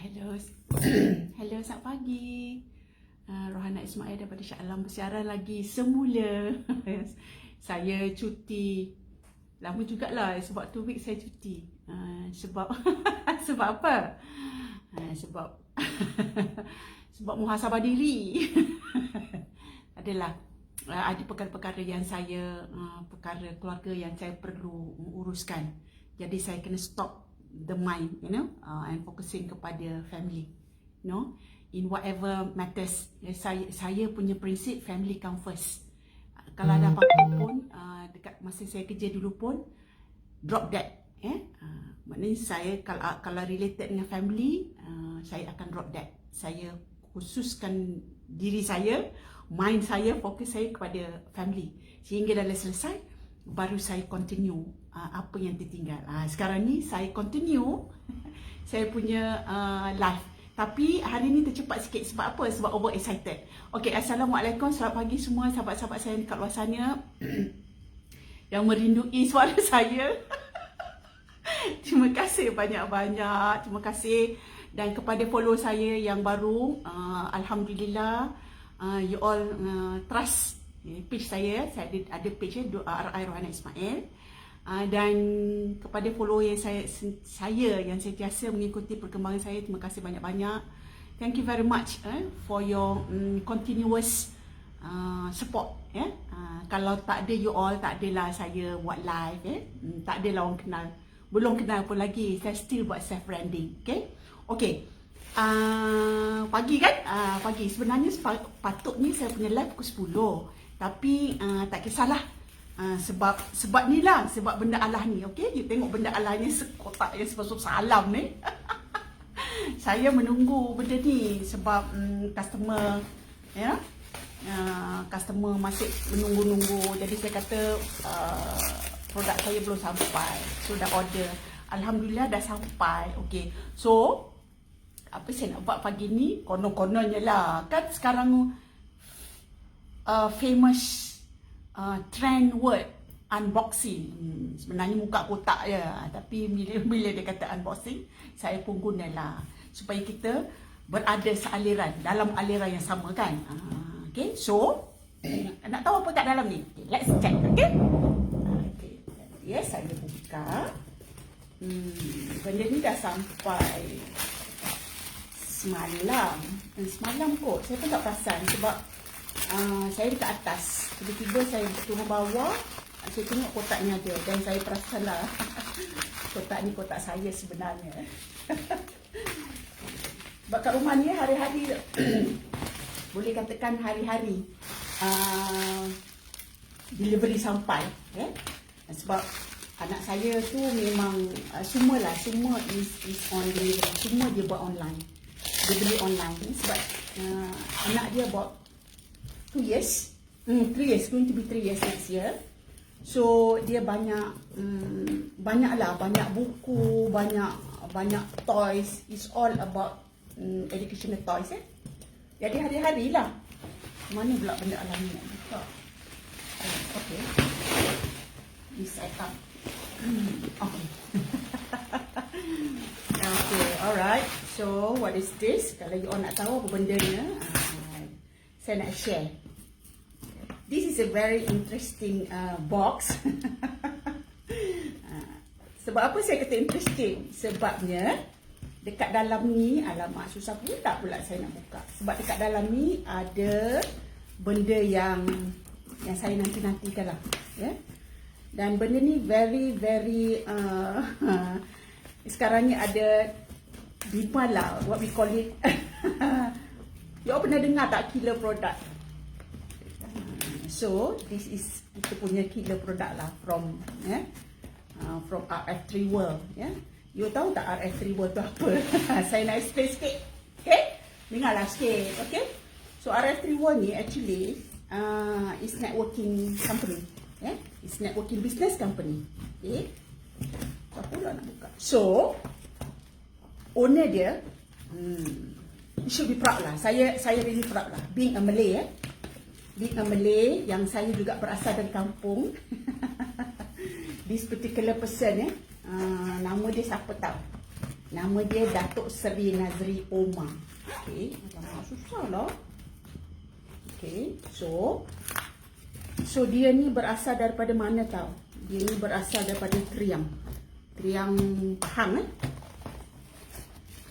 Hello, hello, selamat pagi. Rohana Ismail daripada Shah Alam bersiaran lagi semula. Saya cuti lama jugalah, sebab 2 week saya cuti. Sebab sebab apa? Sebab sebab muhasabah diri. Adalah ada perkara-perkara yang saya perkara keluarga yang saya perlu uruskan. Jadi saya kena stop the mind, and focusing kepada family, in whatever matters. Saya punya prinsip family come first. Kalau ada apa-apa pun dekat masa saya kerja dulu pun, drop that. Maknanya saya kalau related dengan family, saya akan drop that. Saya khususkan diri saya, mind saya, fokus saya kepada family. Sehingga dah selesai, baru saya continue apa yang tertinggal. Sekarang ni saya continue saya punya live. Tapi hari ni tercepat sikit. Sebab apa? Sebab over excited. Okay, Assalamualaikum, selamat pagi semua sahabat-sahabat saya dekat luar sana yang merindui suara saya. Terima kasih banyak-banyak. Terima kasih. Dan kepada follow saya yang baru, Alhamdulillah, you all trust page saya. Saya ada page RI Rohana Ismail. Dan kepada follower yang saya yang sentiasa mengikuti perkembangan saya, terima kasih banyak-banyak. Thank you very much for your continuous support. Kalau tak ada you all, tak adalah saya buat live. Tak adalah orang kenal. Belum kenal pun lagi, saya still buat self branding. Okay. Pagi kan? Pagi. Sebenarnya patutnya saya punya live pukul 10. Tapi tak kisahlah. Sebab ni lah, sebab benda Allah ni. Okay, you tengok benda Allah ni sekotak yang sebab salam ni. Saya menunggu benda ni sebab customer, customer masih menunggu-nunggu. Jadi saya kata produk saya belum sampai, so dah order. Alhamdulillah dah sampai. Okay, so apa saya nak buat pagi ni, konon-kononnya lah kan sekarang famous trend word unboxing. Sebenarnya muka kotak je, tapi bila dia kata unboxing, saya pun gunalah supaya kita berada sealiran, dalam aliran yang sama kan. Okay, so nak tahu apa kat dalam ni? Okay, let's check. Okay, saya buka. Benda ni dah sampai semalam kot. Saya pun tak perasan sebab saya dekat atas, tiba-tiba saya turun bawah, saya tengok kotak ni ada, dan saya perasan lah kotak ni kotak saya sebenarnya. Sebab kat rumah ni hari-hari boleh katakan hari-hari delivery sampai. Sebab anak saya tu memang semua is on delivery, semua dia buat online, dia beli online. Sebab anak dia buat 2 years, 3 years, going to be 3 years next year. So dia banyak buku, banyak toys. It's all about educational toys. Jadi hari-hari lah. Mana pula benda alam ni nak buka? Okay, this set up. Okay. Okay, alright. So what is this? Kalau you all nak tahu apa bendanya, saya nak share. This is a very interesting box. Sebab apa saya kata interesting? Sebabnya dekat dalam ni, alamak susah pula saya nak buka. Sebab dekat dalam ni ada benda yang saya nanti-nantikan lah. Dan benda ni very sekarang ni ada demand lah, what we call it. You all pernah dengar tak killer product? So this is kita punya killer product lah from RF3 World. You tahu tak RF3 World tu apa? Saya nak explain sikit. Okay, dengarlah sikit. Okay, so RF3 World ni actually is networking company. It's networking business company. Okay, apa pula nak buka? So owner dia, you should be proud lah. Saya really proud lah. Being a Malay, being a Malay yang saya juga berasal dari kampung. This particular person, nama dia siapa tahu? Nama dia Datuk Seri Nazri Omar. Okey, macam susah lah. Okey, so dia ni berasal daripada mana tau? Dia ni berasal daripada Triang. Triang Pahang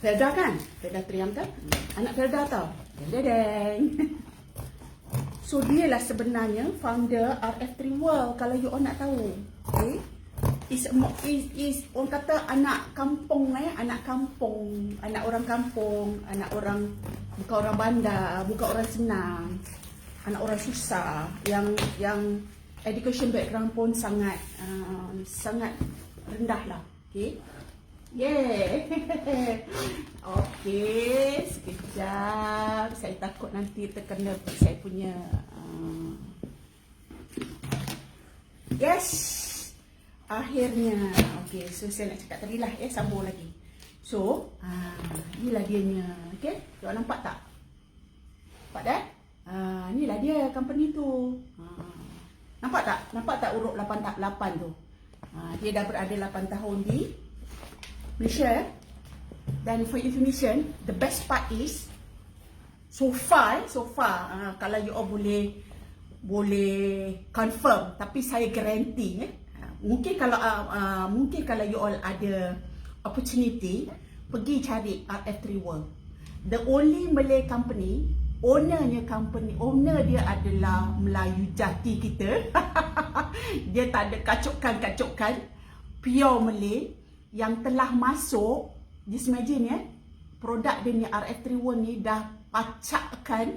Felda kan? Felda Triang kan? Anak Felda tau. Dedeng. So dia lah sebenarnya founder RF3 World, kalau you all nak tahu. Okay? Is orang kata anak kampung, anak kampung, anak orang kampung, anak orang bukan orang bandar, bukan orang senang, anak orang susah, yang education background pun sangat rendah lah. Okay? Yeah. Okay, sekejap. Saya takut nanti terkena saya punya yes. Akhirnya. Okay, so saya nak cakap tadi lah, sambung lagi. So, inilah dianya. Okay, you nampak tak? Nampak dah? Inilah dia company tu. Nampak tak? Nampak tak urut 8 tu? Dia dah berada 8 tahun di Malaysia. Dan for information, the best part is so far kalau you all boleh confirm, tapi saya guarantee mungkin kalau you all ada opportunity pergi cari RF3 World, the only Malay company, owner dia adalah Melayu jati kita. Dia tak ada kacukan, pure Malay yang telah masuk. Just imagine produk dia ni, RF3 World ni dah pacakkan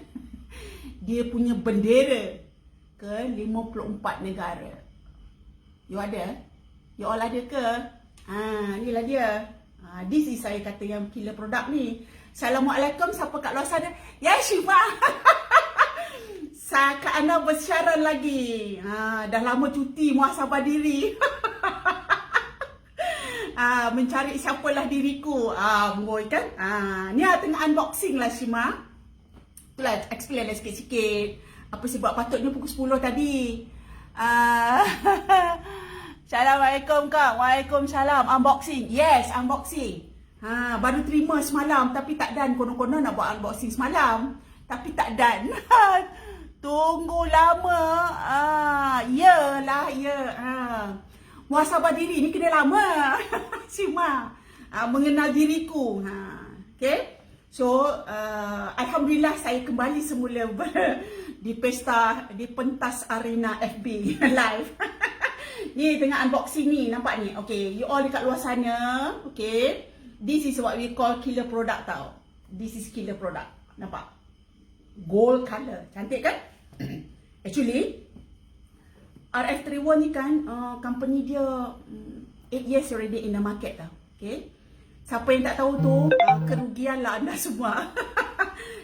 dia punya bendera ke 54 negara. You ada? You all ada ke? Inilah dia. This is saya kata yang killer produk ni. Assalamualaikum, siapa kat luar sana? Ya Syifa. Kak Ana bersiaran lagi. Dah lama cuti muhasabah diri. Mencari siapalah diriku. Boy kan? Ni tengah unboxing lah Syima. Itulah explain lah sikit-sikit. Apa sebab patutnya pukul 10 tadi. Assalamualaikum Kak. Waalaikumsalam. Unboxing. Yes, unboxing. Baru terima semalam tapi tak done. Konon-konon nak buat unboxing semalam tapi tak done. Tunggu lama. Yalah. Muhasabah diri ni kena lama. Cuma mengenal diriku. Okay. So alhamdulillah saya kembali semula di pentas arena FB live. Ni tengah unboxing ni, nampak ni. Okay, you all dekat luar sana. Okay, this is what we call killer product tau. This is killer product. Nampak? Gold color. Cantik kan? Actually RF3 World ni kan company dia 8 years already in the market tau. Okay, siapa yang tak tahu tu kerugian lah anda semua.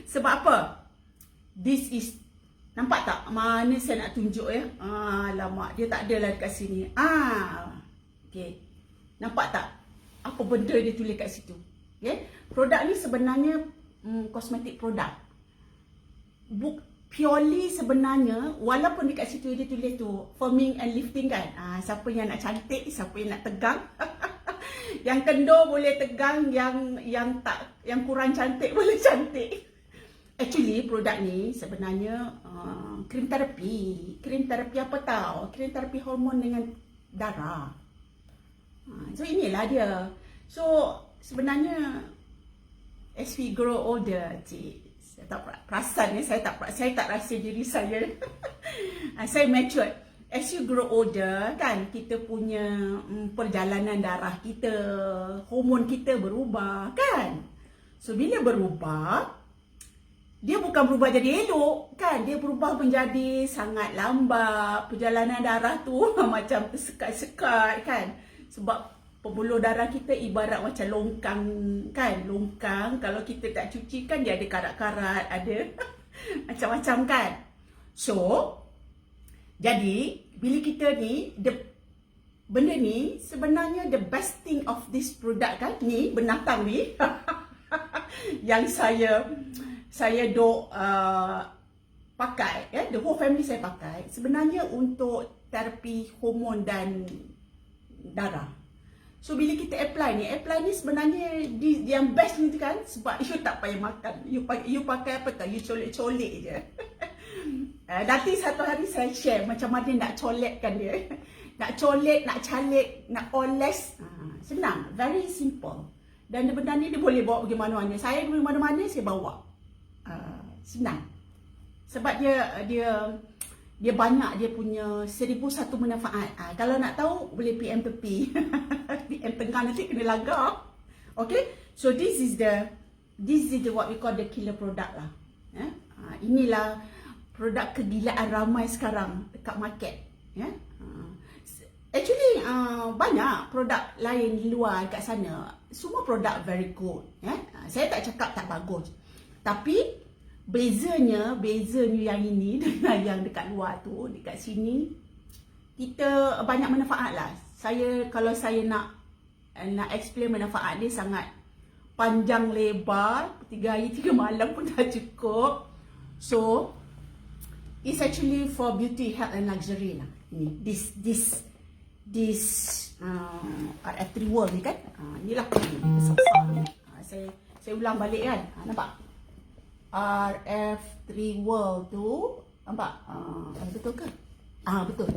Sebab apa? This is, nampak tak? Mana saya nak tunjuk alamak, dia tak ada lah dekat sini. Okay, nampak tak? Apa benda dia tulis kat situ? Okay, produk ni sebenarnya kosmetik produk. Purely sebenarnya, walaupun dekat situ dia tulis tu firming and lifting kan. Siapa yang nak cantik, siapa yang nak tegang. Yang kendur boleh tegang, yang kurang cantik boleh cantik. Actually produk ni sebenarnya krim terapi. Krim terapi apa tahu? Krim terapi hormon dengan darah. So inilah dia. So sebenarnya as we grow older, cik, saya tak perasan saya tak rasa diri saya. Saya mature. As you grow older kan, kita punya perjalanan darah kita, hormon kita berubah kan. So bila berubah, dia bukan berubah jadi elok kan, dia berubah menjadi sangat lambat. Perjalanan darah tu macam tersekat-sekat kan. Sebab pembuluh darah kita ibarat macam longkang kan. Longkang kalau kita tak cuci kan dia ada karat-karat, ada macam-macam kan. So jadi bila kita ni benda ni sebenarnya the best thing of this product kan, ni binatang ni yang saya dok pakai, the whole family saya pakai sebenarnya untuk terapi hormon dan darah. So bila kita apply ni sebenarnya yang best ni kan, sebab you tak payah makan. You pakai apa kan? You colek-colek je. Nanti satu hari saya share macam mana nak colekkan dia. Nak colek, nak calik, nak oles. Senang, very simple. Dan benda ni dia boleh bawa pergi mana-mana. Saya pergi mana-mana saya bawa. Senang. Sebab dia banyak, dia punya 1001 manfaat. Kalau nak tahu boleh PM tepi. PM tengah nanti kena lagar. Okay, so this is the what we call the killer product lah. Inilah produk kegilaan ramai sekarang dekat market. Actually banyak produk lain di luar dekat sana. Semua produk very good. Saya tak cakap tak bagus. Tapi bezanya yang ini dengan yang dekat luar tu, dekat sini kita banyak manfaat lah. Kalau saya nak explain manfaat dia sangat panjang lebar, 3 hari 3 malam pun dah cukup. So it's actually for beauty, health and luxury lah. Ini this RF3 World ni kan. Inilah besar-besar ni. Saya ulang balik kan. Nampak? RF3 World tu nampak? Betul ke? Betul.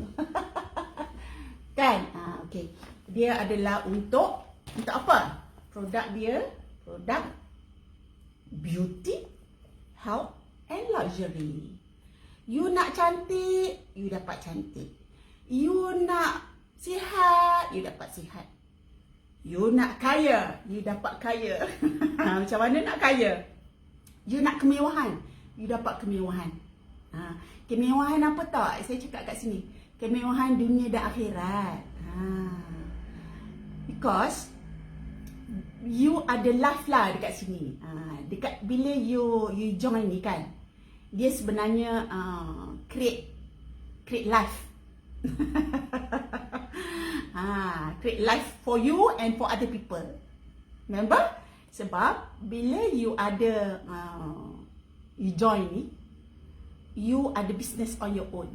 Kan? Okey. Dia adalah untuk apa? Produk beauty, health and luxury. You nak cantik, you dapat cantik. You nak sihat, you dapat sihat. You nak kaya, you dapat kaya. Macam mana nak kaya? You nak kemewahan, you dapat kemewahan. Kemewahan apa tak? Saya cakap kat sini. Kemewahan dunia dan akhirat. Because you ada life lah dekat sini. Dekat bila you join ni kan, dia sebenarnya create life. Create life for you and for other people. Remember? Sebab bila you ada you join ni, you ada business on your own.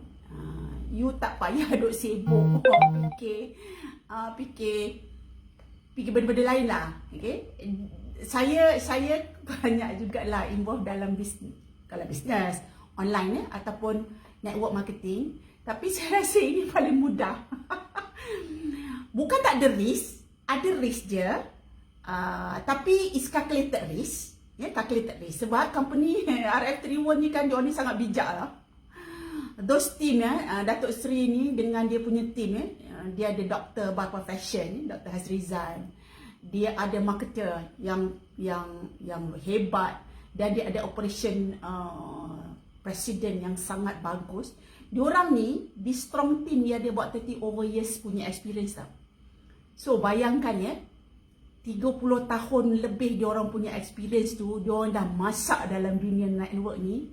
You tak payah duk sibuk fikir benda-benda lain lah. Okay? Saya banyak jugalah involved dalam bisnes. Kalau bisnes online ataupun network marketing. Tapi saya rasa ini paling mudah. Bukan tak ada risk, ada risk je. Tapi it's calculated risk. Calculated risk. Sebab company RF3 World ni kan, dia ni sangat bijak lah. Those team Datuk Seri ni dengan dia punya team dia ada doktor by profession, Dr. Hazrizan. Dia ada marketer yang hebat, dan dia ada operation presiden yang sangat bagus. Diorang ni di strong team dia buat 30 over years punya experience tau. So bayangkan 30 tahun lebih diorang punya experience tu, diorang dah masak dalam dunia network ni.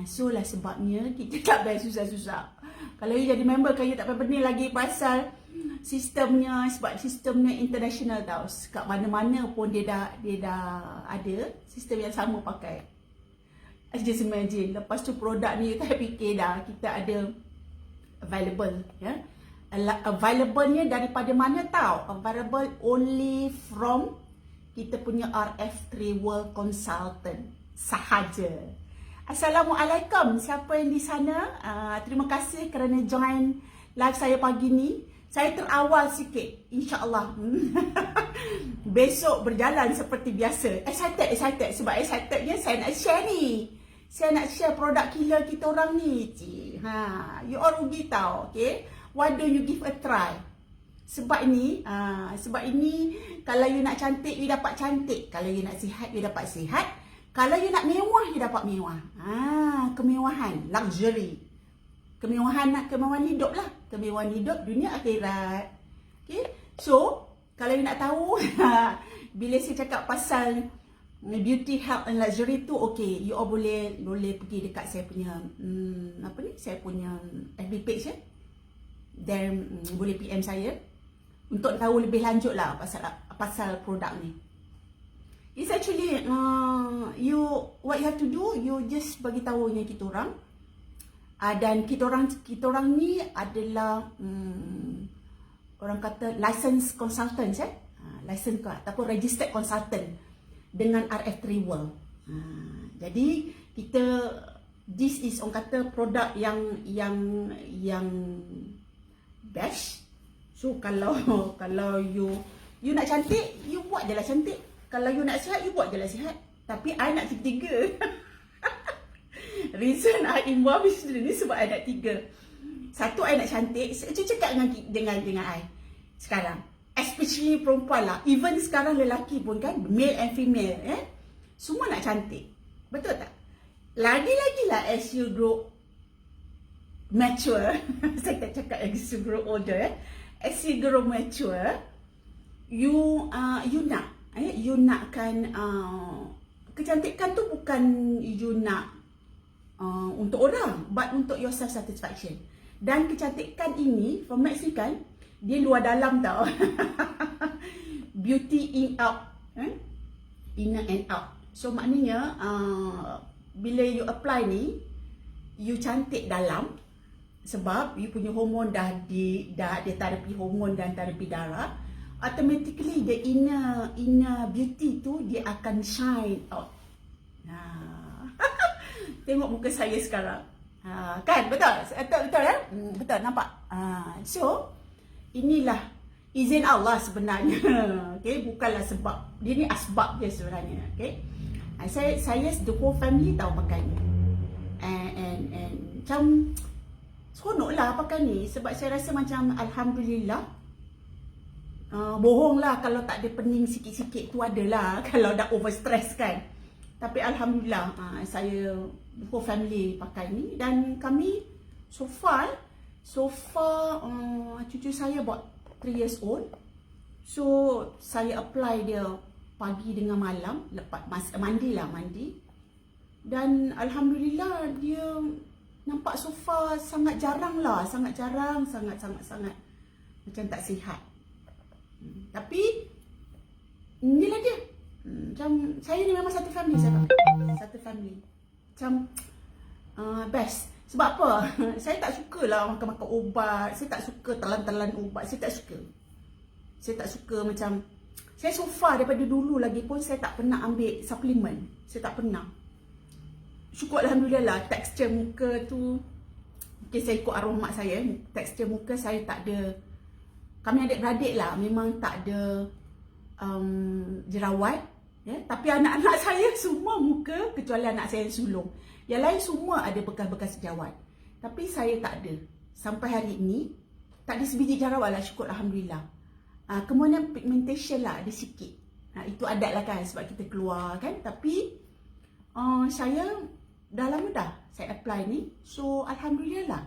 So lah sebabnya kita tak payah susah-susah. Kalau you jadi member kan, you tak payah pening lagi pasal sistemnya. Sebab sistemnya international tau. Kat mana-mana pun dia dah ada sistem yang sama pakai. Just imagine, lepas tu produk ni tak fikir dah kita ada available. Available-nya daripada mana tau? Available only from kita punya RF3 World Consultant sahaja. Assalamualaikum, siapa yang di sana? Terima kasih kerana join live saya pagi ni. Saya terawal sikit, insya-Allah. Besok berjalan seperti biasa. Excited sebab excitednya saya nak share ni. Saya nak share produk killer kita orang ni. You all rugi tau, okay? Why don't you give a try? Sebab ini kalau you nak cantik, you dapat cantik. Kalau you nak sihat, you dapat sihat. Kalau you nak mewah, you dapat mewah. Kemewahan, luxury. Kemewahan hidup lah. Kemewahan hidup dunia akhirat. Okay? So, kalau you nak tahu, bila saya cakap pasal beauty, health and luxury tu, okay, you all boleh pergi dekat saya punya saya punya FB page dan boleh PM saya untuk tahu lebih lanjut lah pasal produk ni. It's actually what you have to do, you just bagi tahunya kita orang. Dan kita orang ni adalah orang kata license consultant, license ataupun registered consultant dengan RF3 World. Jadi kita, this is orang kata produk yang best. So kalau you nak cantik, you buat je lah cantik. Kalau you nak sihat, you buat je lah sihat. Tapi I nak tiga-tiga. Reason I involve ni sebab I nak tiga. Satu, I nak cantik. Cakap dengan I sekarang, especially perempuan lah, even sekarang lelaki pun kan, male and female, semua nak cantik, betul tak? Lagi-lagi lah as you grow mature, saya tak cakap as you grow older, as you grow mature, you nakkan kecantikan tu bukan you nak untuk orang, but untuk your self satisfaction. Dan kecantikan ini from Maxi kan, dia luar dalam tau. Beauty in out, inner and out. So maknanya bila you apply ni, you cantik dalam sebab you punya hormon dah terapi hormon dan terapi darah. Automatically the inner beauty tu dia akan shine out. Tengok muka saya sekarang. Kan betul ya? Betul nampak. So inilah izin Allah sebenarnya. Okay, bukanlah sebab dia ni asbab dia sebenarnya. Okay, saya the whole family tahu pakai ni. And macam seronoklah pakai ni sebab saya rasa macam alhamdulillah. Bohong lah kalau tak ada pening sikit-sikit tu adalah kalau dah overstress kan. Tapi alhamdulillah saya whole family pakai ni dan kami so far cucu saya about 3 years old. So saya apply dia pagi dengan malam, lepas mandi. Dan alhamdulillah dia nampak so far sangat jarang macam tak sihat. Tapi inilah dia. Macam saya ni memang satu family saya pakai. Satu family. Macam best. Sebab apa? Saya tak sukalah makan ubat. Saya tak suka telan-telan ubat. Saya tak suka macam, saya so far daripada dulu lagi pun saya tak pernah ambil suplemen. Saya tak pernah. Syukur alhamdulillah lah, tekstur muka tu, okay, saya ikut arwah mak saya, tekstur muka saya tak ada, kami adik-beradik lah memang tak ada jerawat, tapi anak-anak saya semua muka, kecuali anak saya yang sulung, yang lain semua ada bekas-bekas jerawat. Tapi saya tak ada, sampai hari ini tak ada sebiji jerawat lah, syukur alhamdulillah. Kemudian pigmentation lah ada sikit, itu adat lah kan sebab kita keluar kan. Tapi saya dah lama dah saya apply ni, so alhamdulillah lah.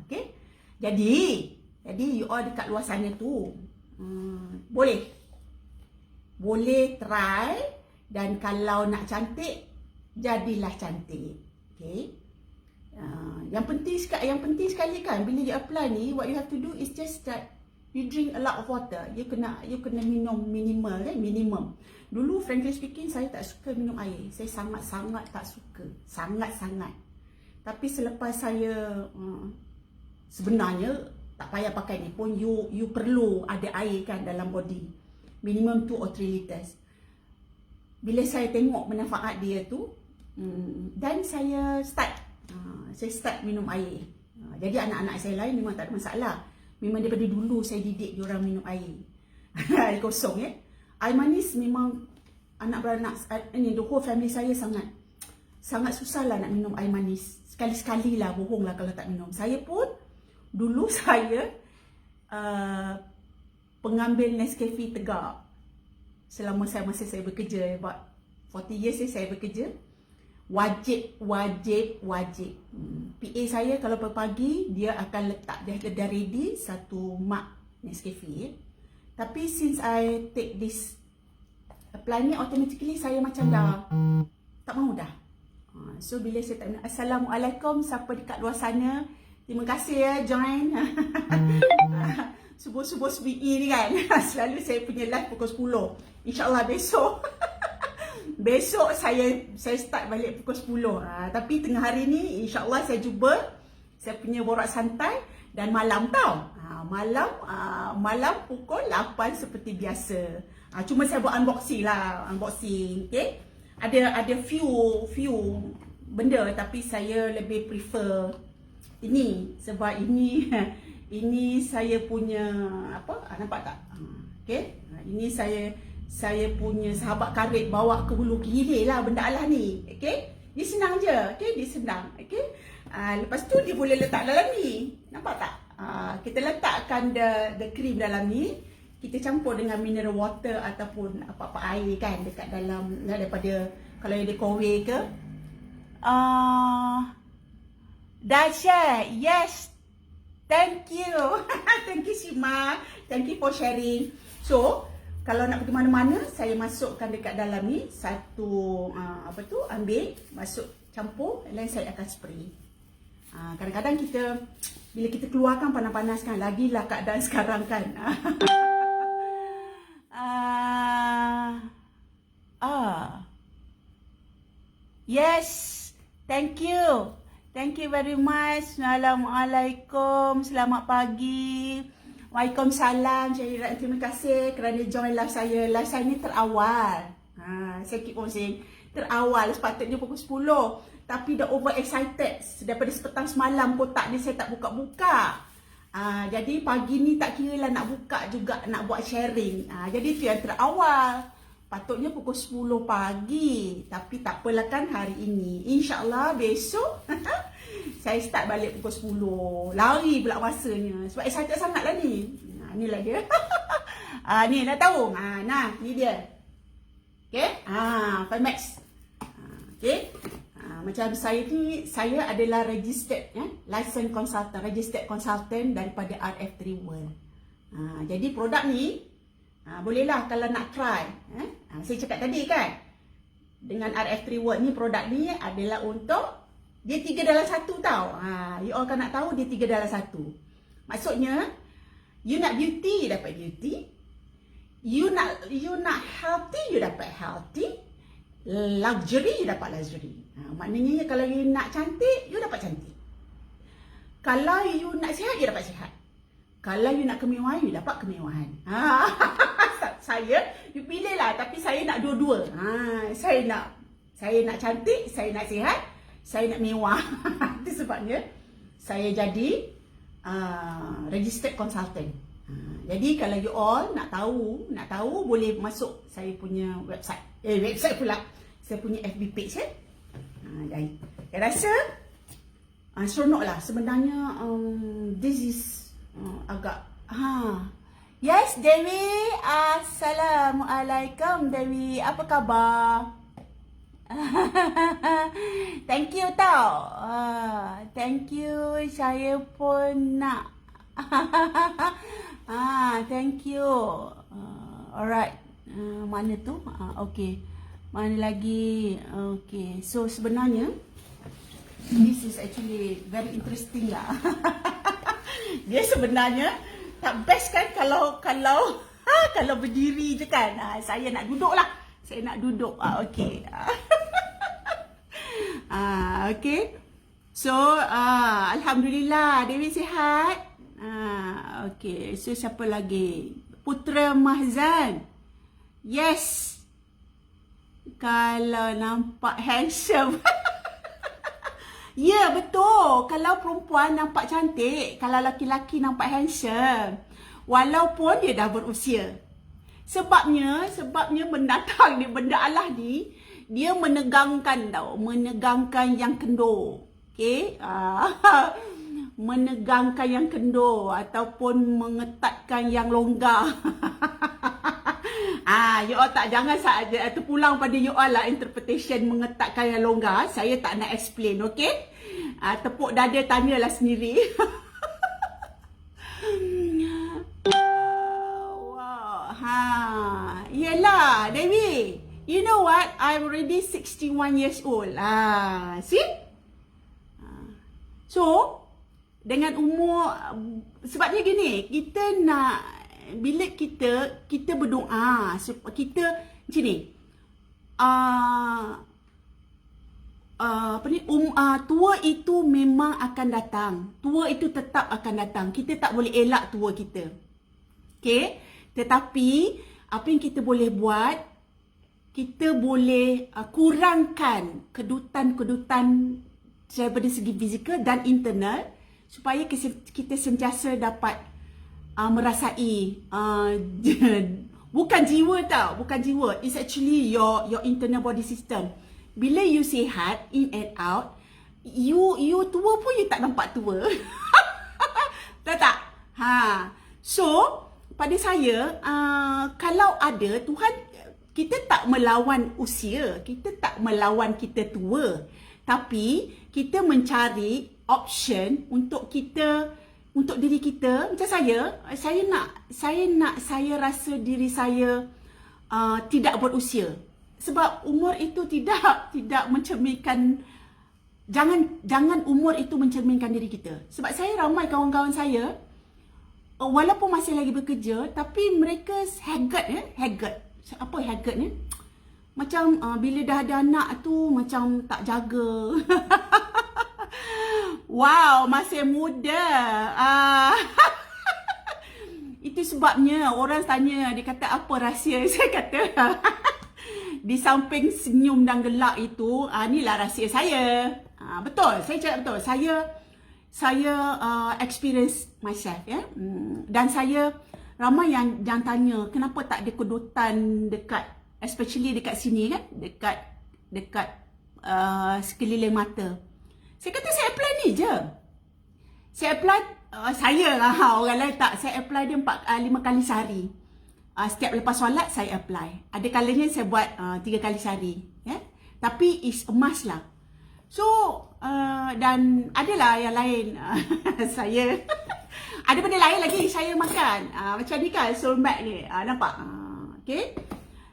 Okay, jadi you all dekat luar sana tu boleh try, dan kalau nak cantik jadilah cantik. Okay, yang penting sekali kan bila you apply ni, what you have to do is just that you drink a lot of water. You kena minum minimal kan, minimum. Dulu frankly speaking saya tak suka minum air. Saya sangat-sangat tak suka. Sangat-sangat. Tapi selepas saya sebenarnya tak payah pakai ni pun, you perlu ada air kan dalam body. Minimum 2 or 3 liters. Bila saya tengok manfaat dia tu, dan saya start minum air. Jadi anak-anak saya lain memang tak ada masalah. Memang daripada dulu saya didik diorang minum air. Air kosong ya. Air manis memang anak beranak ni, the whole family saya sangat susah lah nak minum air manis. Sekali-sekali lah, bohong lah kalau tak minum. Saya pun dulu saya pengambil Nescafe tegak. Selama saya bekerja, about 40 years saya bekerja. Wajib. PA saya kalau pagi dia akan letak, dia dah ready satu mug Nescafe. Tapi since I take this apply ni, automatically saya macam dah tak mahu dah. So bila saya tak, Assalamualaikum siapa dekat luar sana, terima kasih ya join. Subuh-subuh SBE ni kan. Selalu saya punya live pukul 10. InsyaAllah besok saya start balik pukul 10. Tapi tengah hari ni insyaAllah saya cuba saya punya borak santai dan malam tau. malam pukul 8 seperti biasa. Cuma saya buat unboxing lah, okey. Ada few benda, tapi saya lebih prefer ini sebab ini ini saya punya nampak tak? Okey. Ini saya punya sahabat karib bawa ke hulu ke hilir lah benda Allah ni. Okey. Dia senang je. Okey, dia senang. Okey. Lepas tu dia boleh letak dalam ni. Nampak tak? Kita letakkan the cream dalam ni. Kita campur dengan mineral water ataupun apa-apa air kan dekat dalam, daripada kalau ada kowe ke. Dasha, yes. Thank you. Thank you Sima. Thank you for sharing. So, kalau nak pergi mana-mana, saya masukkan dekat dalam ni satu ambil, masuk campur, dan saya akan spray. Kadang-kadang bila kita keluarkan panas-panas kan, lagilah keadaan sekarang kan. Yes, thank you. Thank you very much. Assalamualaikum. Selamat pagi. Waalaikumsalam. Terima kasih kerana join live saya. Live saya ni terawal. Saya keep on saying terawal. Sepatutnya pukul 10. Tapi dah over excited. Daripada petang semalam kotak ni saya tak buka-buka. Jadi pagi ni tak kira lah nak buka juga, nak buat sharing. Jadi tu yang terawal. Patutnya pukul 10 pagi. Tapi tak apalah kan hari ini. InsyaAllah besok saya start balik pukul 10. Lari pula masanya. Sebab excited sangat lah ni. Inilah dia. Ni nak tahu. Nah, ni dia. Okay. 5 Max. Okay. Macam saya ni, saya adalah registered license consultant, registered consultant daripada RF3 World. Jadi produk ni bolehlah kalau nak try. Saya cakap tadi kan, dengan RF3 World ni, produk ni adalah untuk dia 3 dalam 1 tau. You all kan nak tahu dia 3 dalam 1. Maksudnya you nak beauty, you dapat beauty. You nak healthy, you dapat healthy. Luxury, you dapat luxury. Maknanya kalau you nak cantik, you dapat cantik. Kalau you nak sihat, you dapat sihat. Kalau you nak kemewahan, you dapat kemewahan. Saya, you pilih lah. Tapi saya nak dua-dua. Saya nak cantik, saya nak sihat, saya nak mewah. Itu sebabnya saya jadi registered consultant. Jadi kalau you all nak tahu boleh masuk saya punya website. Website pula. Saya punya FB page saya rasa seronok lah sebenarnya. This is agak yes, Dewi. Assalamualaikum Dewi. Apa khabar? Thank you tau. Thank you. Saya pun nak. Thank you. Alright. Mana tu? Okay. Mana lagi? Okay. So sebenarnya this is actually very interesting lah. Dia sebenarnya tak best kan kalau berdiri je kan. Saya nak duduk lah. Saya nak duduk. Okay. Okay. So alhamdulillah Dewi sihat. Okay. So siapa lagi? Putra Mahzan. Yes. Kalau nampak handsome. Ya, betul. Kalau perempuan nampak cantik, kalau laki-laki nampak handsome, walaupun dia dah berusia. Sebabnya mendatang ni, benda Allah ni, dia menegangkan tau. Menegangkan yang kendur. Okay? Menegangkan yang kendur ataupun mengetatkan yang longgar. You all tak, jangan saja terpulang pada you all lah interpretation mengetatkan yang longgar. Saya tak nak explain, okay? Tepuk dada, tanyalah sendiri. Wow. Yelah, Dewi. You know what? I'm already 61 years old. See? So, dengan umur, sebabnya gini, kita nak, bila kita berdoa, kita macam ni, tua itu memang akan datang. Tua itu tetap akan datang. Kita tak boleh elak tua kita. Okay? Tetapi apa yang kita boleh buat, kita boleh kurangkan kedutan-kedutan daripada segi fizikal dan internal supaya kita sentiasa dapat merasai bukan jiwa tau, bukan jiwa. It's actually your internal body system. Bila you sihat in and out, you tua pun you tak nampak tua. Tahu tak? So pada saya, kalau ada Tuhan, kita tak melawan usia, kita tak melawan kita tua, tapi kita mencari option untuk kita, untuk diri kita. Macam saya rasa diri saya tidak berusia. Sebab umur itu tidak mencerminkan, jangan umur itu mencerminkan diri kita. Sebab saya ramai kawan-kawan saya, walaupun masih lagi bekerja, tapi mereka haggard. Apa haggard ni? Macam bila dah ada anak tu macam tak jaga. Wow, masih muda. Itu sebabnya orang tanya, dia kata apa rahsia? Saya kata di samping senyum dan gelak itu, inilah rahsia saya. Betul, saya cakap betul. Saya experience myself, ya. Dan saya ramai yang tanya kenapa tak ada kedutan dekat, especially dekat sini kan, dekat sekeliling mata. Saya kata saya apply ni je. Saya apply, orang lain tak. Saya apply dia 5 kali sehari. Setiap lepas solat saya apply. Ada kalanya saya buat 3 kali sehari, ya. Tapi it's a must lah. So dan adalah yang lain. Saya ada benda lain lagi saya makan. Macam ni kan Soulmate ni. Nampak? Okay.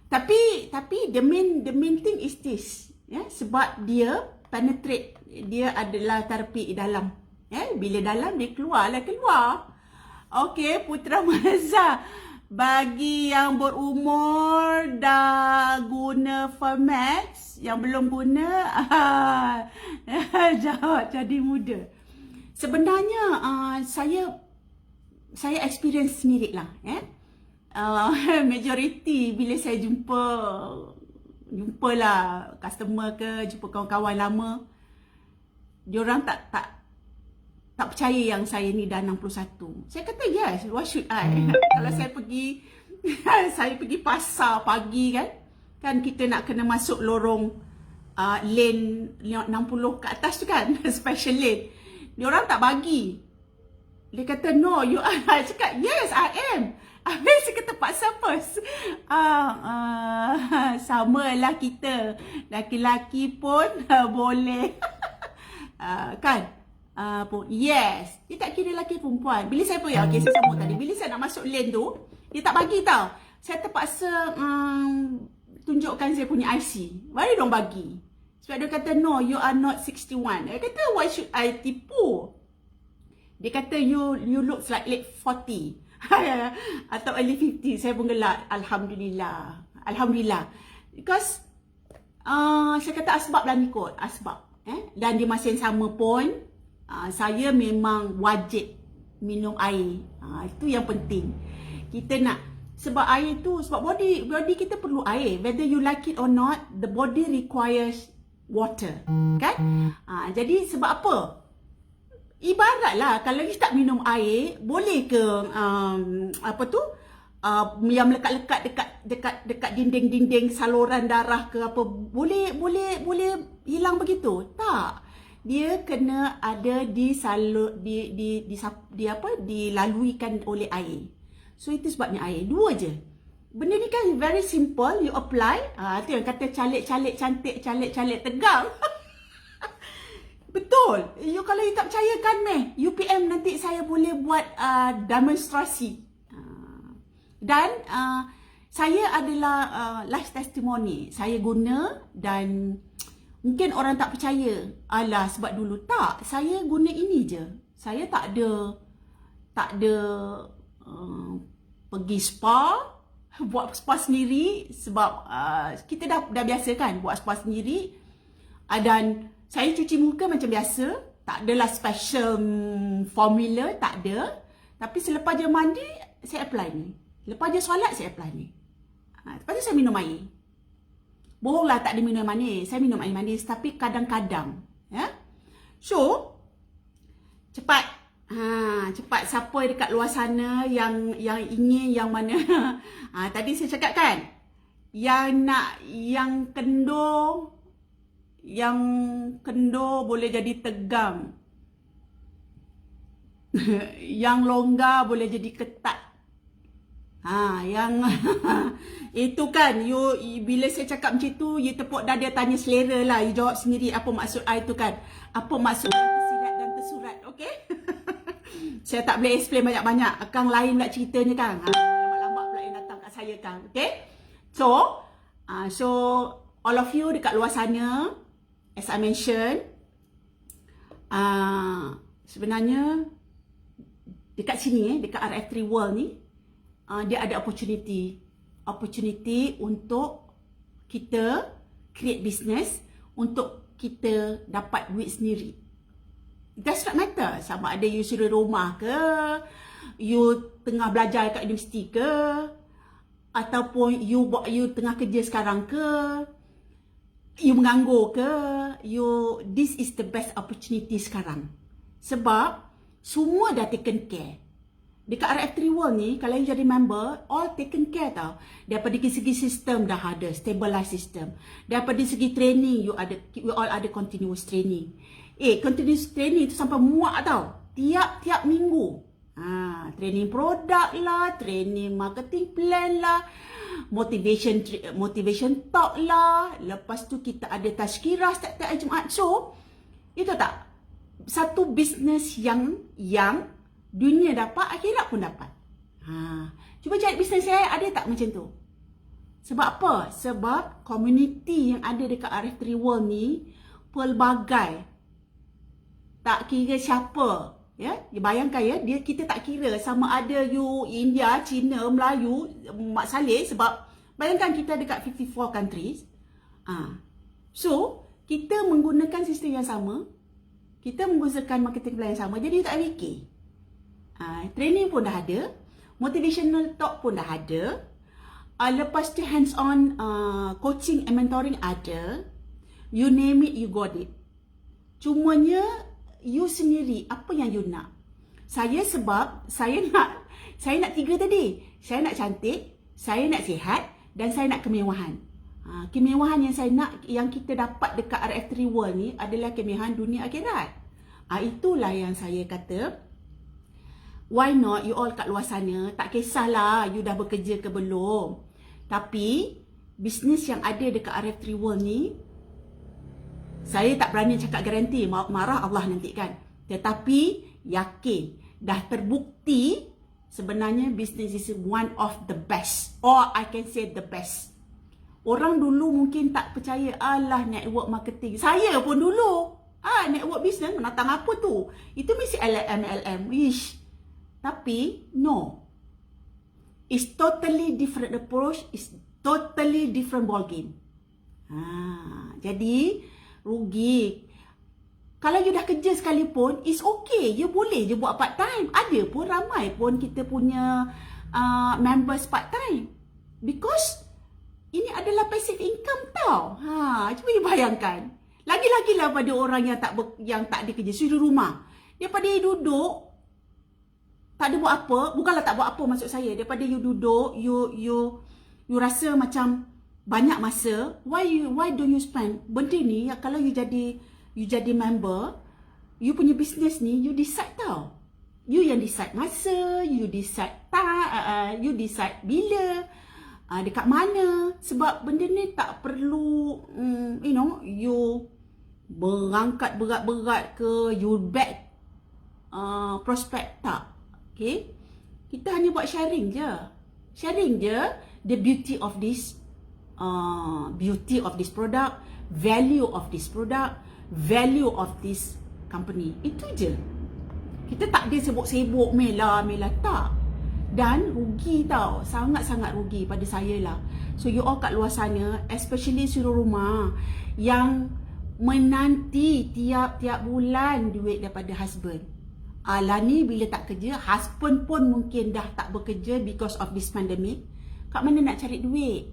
Tapi the main thing is this, ya. Sebab dia penetrate, dia adalah terapi dalam, ya. Bila dalam dia keluar. Okay, Putra Maza, bagi yang berumur dah guna Fermax, yang belum guna jawab jadi muda. Sebenarnya saya experience sendiri lah, ya. Majority bila saya jumpa lah customer ke, jumpa kawan-kawan lama, diorang tak percaya yang saya ni dah 61. Saya kata yes, why should I? Kalau saya pergi pasar pagi kan kita nak kena masuk lorong lane 60 ke atas tu kan, special lane. Diorang tak bagi. Dia kata no, you are. Saya cakap yes, I am. Habis saya kata paksa first. Samalah kita. Laki-laki pun boleh. Kan? Yes. Dia tak kira lelaki perempuan. Bila saya pergi, okay, saya sambung tadi. Bila saya nak masuk lane tu, dia tak bagi tau. Saya terpaksa tunjukkan saya punya IC. Baru diorang bagi. Sebab dia kata no, you are not 61. Dia kata why should I tipu? Dia kata you looks like late 40 atau early 50. Saya pun gelak. Alhamdulillah. Because saya kata asbab lah ni kot. Asbab. Dan di masa yang sama pun saya memang wajib minum air. Itu yang penting. Kita nak, sebab air tu, sebab body kita perlu air. Whether you like it or not, the body requires water. Kan? Jadi sebab apa? Ibaratlah kalau you tak minum air, boleh ke yang melekat-lekat dekat dinding-dinding saluran darah ke apa, boleh hilang begitu? Tak. Dia kena ada dilaluikan oleh air. So itu sebabnya air. 2 je. Benda ni kan very simple, you apply. Tu yang kata calik-calik cantik, calik-calik tegang. Betul. Kalau you tak percaya kan UPM nanti saya boleh buat demonstrasi. Dan saya adalah live testimony. Saya guna dan mungkin orang tak percaya. Alah sebab dulu tak. Saya guna ini je. Saya tak ada pergi spa, buat spa sendiri sebab kita dah biasa kan buat spa sendiri. Dan saya cuci muka macam biasa. Tak adalah special formula, tak ada. Tapi selepas je mandi, saya apply ni. Lepas je solat, saya apply ni. Lepas tu saya minum air. Bohonglah tak ada minum manis. Saya minum air manis tapi kadang-kadang. Ya? So, cepat. Cepat siapa dekat luar sana yang ingin yang mana. Tadi saya cakap kan, yang kendor boleh jadi tegang. Yang longgar boleh jadi ketat. Yang itu kan, bila saya cakap macam tu, you tepuk dada tanya selera lah. You jawab sendiri apa maksud I tu kan. Apa maksud I tersirat dan tersurat, okay? Saya tak boleh explain banyak-banyak. Kang lain pula ceritanya kan. Lambat-lambat pula yang datang kat saya kan, okay? So all of you dekat luar sana, as I mentioned, sebenarnya dekat sini, dekat RF3 World ni, dia ada opportunity untuk kita create business, untuk kita dapat duit sendiri. That's not matter. Sama ada you suruh rumah ke, you tengah belajar kat universiti ke, ataupun you tengah kerja sekarang ke, you menganggur ke, this is the best opportunity sekarang. Sebab semua dah taken care. Dekat RF3 World ni, kalau you jadi member, all taken care tau. Daripada segi sistem dah ada, stabilized system. Daripada segi training, you all ada continuous training. Continuous training tu sampai muak tau. Tiap minggu. Training produk lah, training marketing plan lah, motivation talk lah. Lepas tu kita ada tazkirah setiap hari Jumaat. So, itu tak? Satu bisnes yang dunia dapat, akhirat pun dapat. Cuba cari bisnes saya, ada tak macam tu? Sebab apa? Sebab community yang ada dekat RF3 World ni pelbagai. Tak kira siapa. Ya, bayangkan ya, kita tak kira sama ada you India, Cina, Melayu, Mak Saleh, sebab bayangkan kita dekat 54 countries. So, kita menggunakan sistem yang sama. Kita menggunakan marketing plan yang sama. Jadi you tak fikir. Training pun dah ada, motivational talk pun dah ada, lepas tu hands on coaching and mentoring ada, you name it, you got it. Cumanya you sendiri apa yang you nak. Sebab saya nak tiga tadi. Saya nak cantik, saya nak sihat, dan saya nak kemewahan. Kemewahan yang saya nak, yang kita dapat dekat RF3 World ni adalah kemewahan dunia akhirat. Itulah yang saya kata, why not you all kat luar sana, tak kisahlah you dah bekerja ke belum. Tapi, bisnes yang ada dekat RF3 World ni, saya tak berani cakap garanti, marah Allah nanti kan. Tetapi, yakin, dah terbukti, sebenarnya bisnes is one of the best. Or I can say the best. Orang dulu mungkin tak percaya, alah network marketing. Saya pun dulu, network business, menatang apa tu? Itu mesti LLM. Wish. Tapi, no. It's totally different approach. It's totally different ballgame. Jadi, rugi. Kalau you dah kerja sekalipun, it's okay. You boleh je buat part time. Ada pun ramai pun kita punya members part time. Because, ini adalah passive income tau. Cuba you bayangkan. Lagi-lagilah pada orang yang tak ada kerja, suruh rumah. Daripada you duduk, tak ada buat apa, bukanlah tak buat apa maksud saya, daripada you duduk, you rasa macam banyak masa, why don't you spend benda ni? Kalau you jadi member, you punya business ni, you decide tau. You yang decide masa, you decide you decide bila, dekat mana. Sebab benda ni tak perlu you berangkat berat-berat ke, you back prospect, tak. Okay, kita hanya buat sharing je the beauty of this product, value of this product, value of this company. Itu je. Kita tak ada sibuk-sibuk mela tak. Dan rugi tau, sangat-sangat rugi pada saya lah. So you all kat luar sana, especially suruh rumah yang menanti tiap-tiap bulan duit daripada husband. Lah ni bila tak kerja, husband pun mungkin dah tak bekerja because of this pandemic. Kat mana nak cari duit?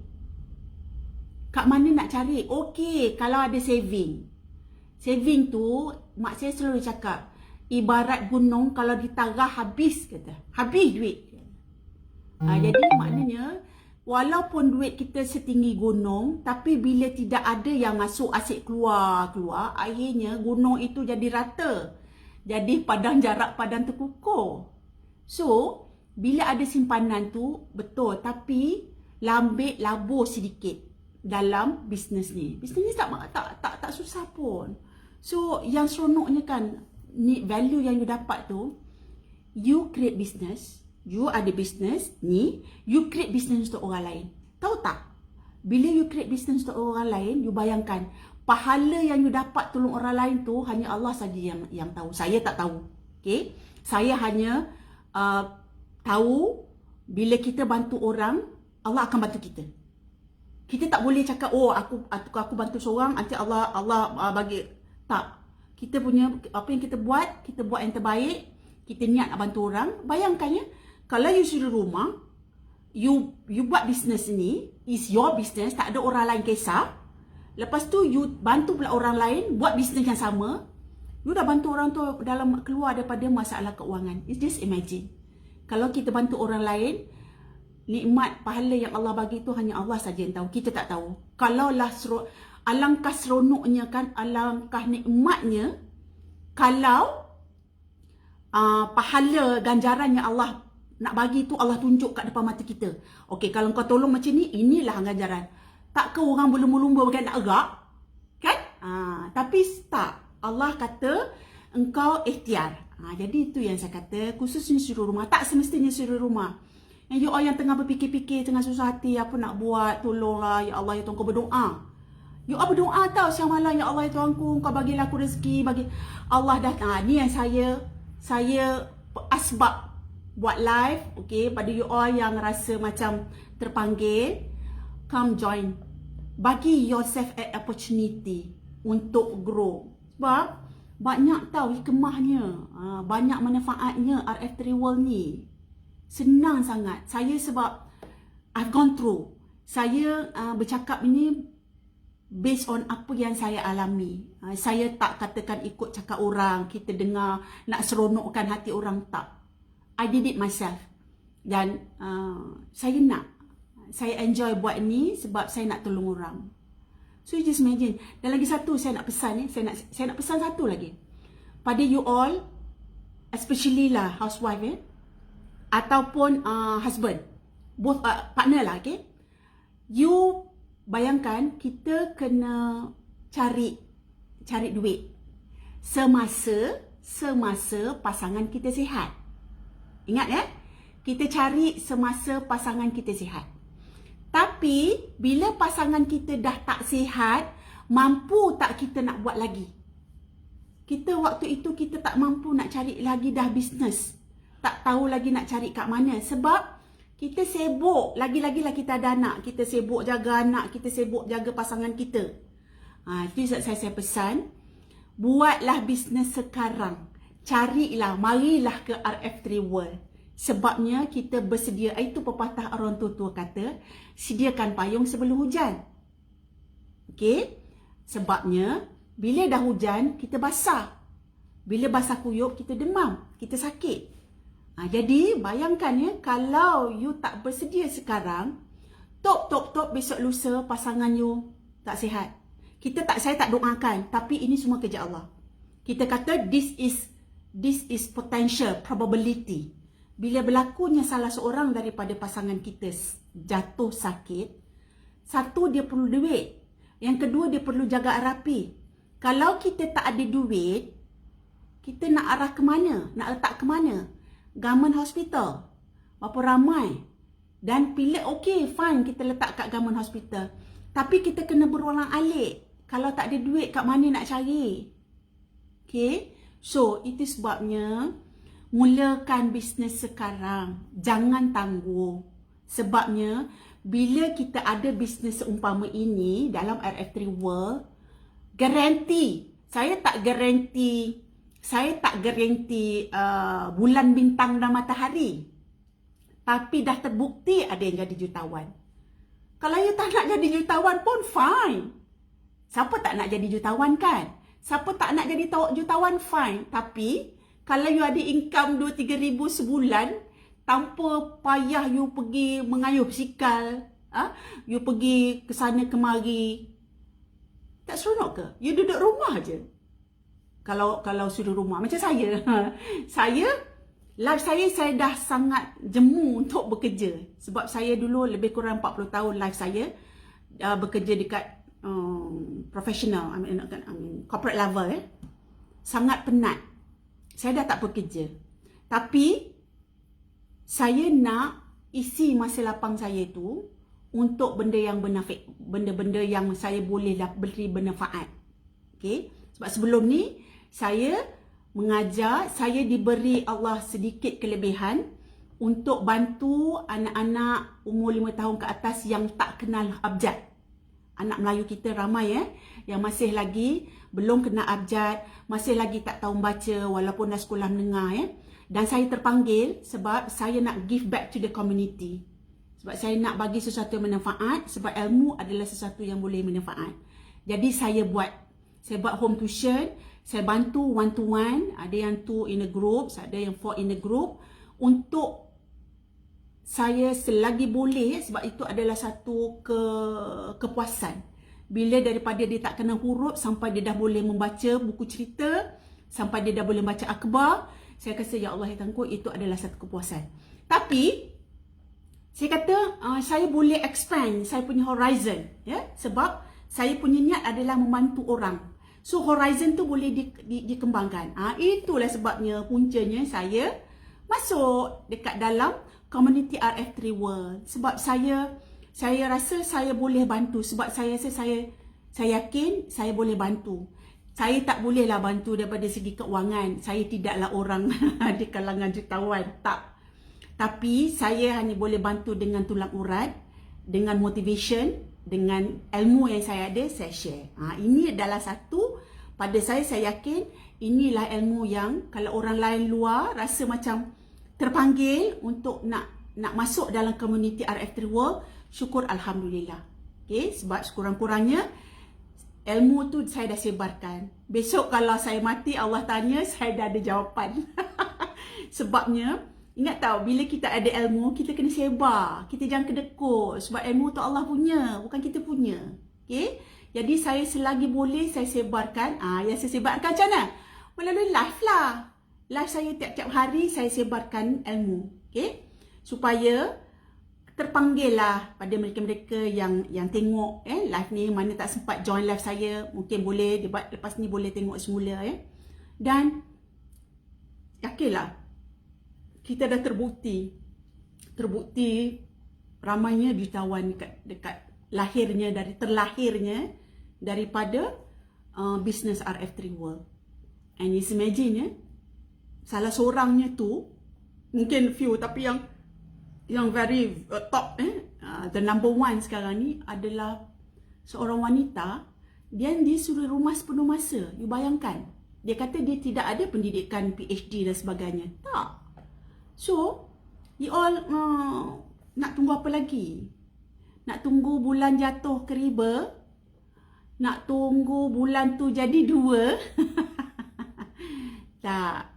Kat mana nak cari? Okey, kalau ada saving. Saving tu, mak saya selalu cakap, ibarat gunung kalau ditarah habis, kata. Habis duit. Jadi maknanya, walaupun duit kita setinggi gunung, tapi bila tidak ada yang masuk asyik keluar, akhirnya gunung itu jadi rata. Jadi padang jarak padang terkukur. So, bila ada simpanan tu, betul. Tapi, lambik labur sedikit dalam bisnes ni. Bisnes ni tak susah pun. So, yang seronoknya kan, ni value yang you dapat tu, you create business, you ada business ni, you create business untuk orang lain. Tahu tak? Bila you create business untuk orang lain, you bayangkan, pahala yang you dapat tolong orang lain tu, hanya Allah saja yang tahu. Saya tak tahu. Okay? Saya hanya tahu, bila kita bantu orang, Allah akan bantu kita. Kita tak boleh cakap, oh aku bantu seorang, nanti Allah bagi. Tak. Kita punya, apa yang kita buat yang terbaik. Kita niat nak bantu orang. Bayangkan ya, kalau you suruh rumah, you buat business ni, is your business, tak ada orang lain kisah. Lepas tu you bantu pula orang lain buat bisnes yang sama. You dah bantu orang tu dalam keluar daripada masalah keuangan. Just imagine. Kalau kita bantu orang lain, nikmat pahala yang Allah bagi tu hanya Allah saja yang tahu. Kita tak tahu. Kalaulah alangkah seronoknya kan, alangkah nikmatnya kalau pahala ganjaran yang Allah nak bagi tu Allah tunjuk kat depan mata kita. Okey, kalau kau tolong macam ni, inilah ganjaran. Tak ke orang berlumba-lumba bagai nak agak? Kan? Tapi tak. Allah kata engkau ikhtiar. Jadi itu yang saya kata, khususnya suruh rumah. Tak semestinya suruh rumah. Yang you all yang tengah berfikir-fikir, tengah susah hati, apa nak buat, tolonglah ya Allah ya Tuhan, kau berdoa. You all berdoa tau siang malam, ya Allah ya Tuhanku, kau bagilah aku rezeki, bagi Allah dah. Ni yang saya asbab buat live, okay, pada you all yang rasa macam terpanggil, come join. Bagi yourself an opportunity untuk grow. Sebab banyak tahu hikmahnya, banyak manfaatnya RF3 World ni. Senang sangat. Saya sebab I've gone through. Saya bercakap ini based on apa yang saya alami. Saya tak katakan ikut cakap orang, kita dengar nak seronokkan hati orang, tak. I did it myself. Dan saya enjoy buat ni sebab saya nak tolong orang. So you just imagine. Dan lagi satu saya nak pesan, saya nak pesan satu lagi. Pada you all, especially lah housewife ataupun husband, both partner lah, okay. You bayangkan kita kena cari duit semasa pasangan kita sihat. Ingat ya? Kita cari semasa pasangan kita sihat. Tapi bila pasangan kita dah tak sihat, mampu tak kita nak buat lagi? Kita waktu itu kita tak mampu nak cari lagi dah bisnes. Tak tahu lagi nak cari kat mana. Sebab kita sibuk. Lagi-lagi lah kita ada anak. Kita sibuk jaga anak. Kita sibuk jaga pasangan kita. Itu saya pesan. Buatlah bisnes sekarang. Carilah. Marilah ke RF3 World. Sebabnya kita bersedia. Itu pepatah orang tua kata. Sediakan payung sebelum hujan. Okey? Sebabnya bila dah hujan, kita basah. Bila basah kuyup, kita demam. Kita sakit. Jadi bayangkan ya, kalau you tak bersedia sekarang, tok besok lusa pasangan you tak sihat. Saya tak doakan, tapi ini semua kerja Allah. Kita kata this is potential probability. Bila berlakunya salah seorang daripada pasangan kita jatuh sakit, satu dia perlu duit, yang kedua dia perlu jaga rapi. Kalau kita tak ada duit, kita nak arah ke mana? Nak letak ke mana? Government hospital. Berapa ramai? Dan pilih okey, fine kita letak kat government hospital. Tapi kita kena berulang-alik. Kalau tak ada duit, kat mana nak cari? Okay? So, itu sebabnya mulakan bisnes sekarang. Jangan tangguh. Sebabnya, bila kita ada bisnes seumpama ini dalam RF3 World, Garanti. Saya tak garanti bulan, bintang dan matahari. Tapi dah terbukti ada yang jadi jutawan. Kalau you tak nak jadi jutawan pun fine. Siapa tak nak jadi jutawan kan? Siapa tak nak jadi jutawan fine. Tapi kalau you ada income 2-3 ribu sebulan tanpa payah you pergi mengayuh basikal, you pergi ke sana kemari, tak seronok ke? You duduk rumah je. Kalau suruh rumah macam saya. Life saya dah sangat jemu untuk bekerja. Sebab saya dulu lebih kurang 40 tahun life saya bekerja dekat professional, I mean corporate level. Sangat penat. Saya dah tak bekerja. Tapi saya nak isi masa lapang saya tu untuk benda yang benefit, benda-benda yang saya boleh beri bermanfaat. Okay? Sebab sebelum ni saya mengajar, saya diberi Allah sedikit kelebihan untuk bantu anak-anak umur 5 tahun ke atas yang tak kenal abjad. Anak Melayu kita ramai yang masih lagi belum kenal abjad, masih lagi tak tahu baca walaupun dah sekolah menengah. Dan saya terpanggil sebab saya nak give back to the community. Sebab saya nak bagi sesuatu yang bermanfaat, sebab ilmu adalah sesuatu yang boleh bermanfaat. Jadi saya buat home tuition. Saya bantu one to one, ada yang 2 in a group, ada yang 4 in a group, untuk saya selagi boleh, sebab itu adalah satu kepuasan. Bila daripada dia tak kena huruf sampai dia dah boleh membaca buku cerita, sampai dia dah boleh baca akhbar, saya rasa ya Allah ya Tuhanku, itu adalah satu kepuasan. Tapi saya kata saya boleh expand saya punya horizon, sebab saya punya niat adalah membantu orang. So horizon tu boleh dikembangkan. Itulah sebabnya puncanya saya masuk dekat dalam community RF3 World. Sebab saya rasa saya boleh bantu. Sebab saya yakin saya boleh bantu. Saya tak bolehlah bantu daripada segi keuangan. Saya tidaklah orang di kalangan jutawan. Tak. Tapi saya hanya boleh bantu dengan tulang urat, dengan motivation, dengan ilmu yang saya ada, saya share. Ini adalah satu, pada saya yakin inilah ilmu yang kalau orang lain luar rasa macam terpanggil untuk nak masuk dalam community RF3 World, syukur Alhamdulillah. Okay? Sebab sekurang-kurangnya ilmu tu saya dah sebarkan. Besok kalau saya mati, Allah tanya, saya dah ada jawapan. Sebabnya ingat tahu, bila kita ada ilmu, kita kena sebar. Kita jangan kedekut. Sebab ilmu tu Allah punya, bukan kita punya. Okay? Jadi saya selagi boleh, saya sebarkan. Yang saya sebarkan macam mana? Melalui live lah. Live saya tiap-tiap hari, saya sebarkan ilmu. Okay? Supaya terpanggil lah pada mereka-mereka yang tengok live ni, mana tak sempat join live saya, mungkin boleh, lepas ni boleh tengok semula. Dan yakinlah, kita dah terbukti ramainya jutawan dekat terlahirnya daripada business RF3 World. And you imagine salah seorangnya tu, mungkin few, tapi yang very top, the number one sekarang ni adalah seorang wanita. Dia suruh rumah sepenuh masa. You bayangkan, dia kata dia tidak ada pendidikan PhD dan sebagainya. Tak. So, you all nak tunggu apa lagi? Nak tunggu bulan jatuh ke riba? Nak tunggu bulan tu jadi 2? Tak.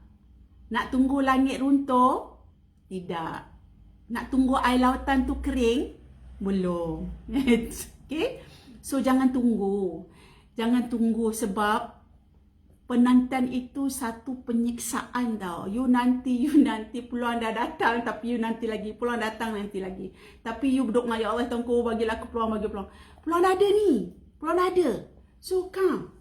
Nak tunggu langit runtuh? Tidak. Nak tunggu air lautan tu kering? Belum. Okay? So, jangan tunggu. Jangan tunggu, sebab penantian itu satu penyiksaan tau. You nanti, peluang dah datang, tapi you nanti lagi. Peluang datang, nanti lagi. Tapi you berdoa, ya Allah Tuhanku, bagilah aku peluang, bagi peluang. Peluang ada ni. Peluang ada. So, come.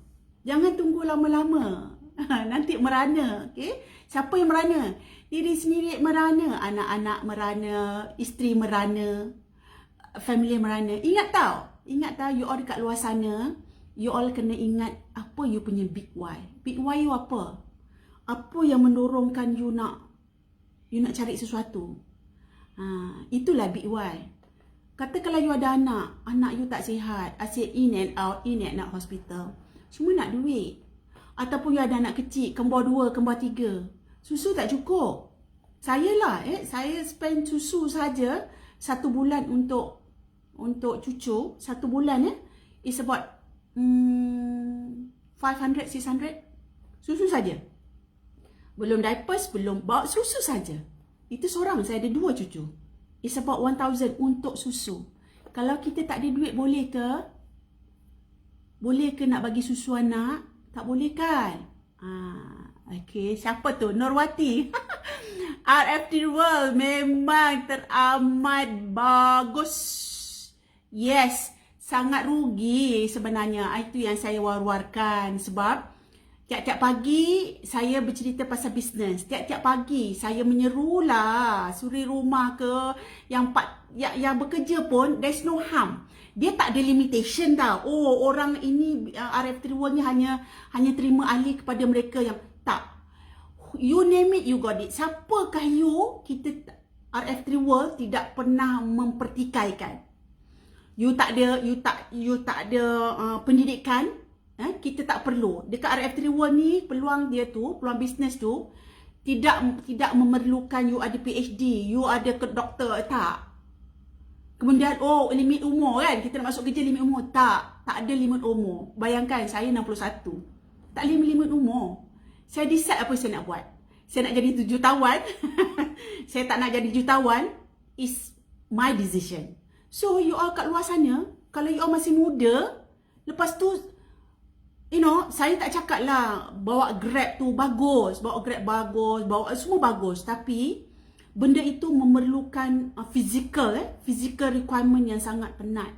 Jangan tunggu lama-lama. Nanti merana. Okay? Siapa yang merana? Diri sendiri merana. Anak-anak merana. Isteri merana. Family merana. Ingat tau, you all dekat luar sana, you all kena ingat apa you punya big why. Big why you apa? Apa yang mendorongkan you nak cari sesuatu? Itulah big why. Kata kalau you ada anak you tak sihat, asyik in and out hospital. Cuma nak duit. Ataupun you ada anak kecil, kembar 2, kembar 3. Susu tak cukup. Saya spend susu saja 1 bulan untuk cucu. 1 bulan is about 500, 600. Susu saja. Belum diapers, belum bawa susu saja. Itu seorang, saya ada 2 cucu. It's about 1,000 untuk susu. Kalau kita tak ada duit, boleh ke? Boleh ke nak bagi susu anak? Tak boleh kan? Okay, siapa tu? Nurwati. RFT World memang teramat bagus. Yes, sangat rugi sebenarnya. Itu yang saya war-warkan. Sebab tiap-tiap pagi saya bercerita pasal bisnes. Tiap-tiap pagi saya menyerulah suri rumah ke yang bekerja pun, there's no harm. Dia tak ada limitation tau. Oh, orang ini RFT World ni hanya terima ahli kepada mereka yang tak. You name it, you got it. Siapakah you? Kita RFT World tidak pernah mempertikaikan. You tak ada pendidikan, kita tak perlu. Dekat RFT World ni peluang bisnes tu tidak memerlukan you ada PhD, you ada ke doktor, tak. Kemudian limit umur kan, kita nak masuk kerja limit umur, tak ada limit umur. Bayangkan saya 61, tak limit umur. Saya decide apa saya nak buat. Saya nak jadi jutawan. Saya tak nak jadi jutawan, is my decision. So you all kat luar sana, kalau you all masih muda, lepas tu saya tak cakap lah bawa Grab tu bagus, bawa semua bagus, tapi benda itu memerlukan physical requirement yang sangat penat.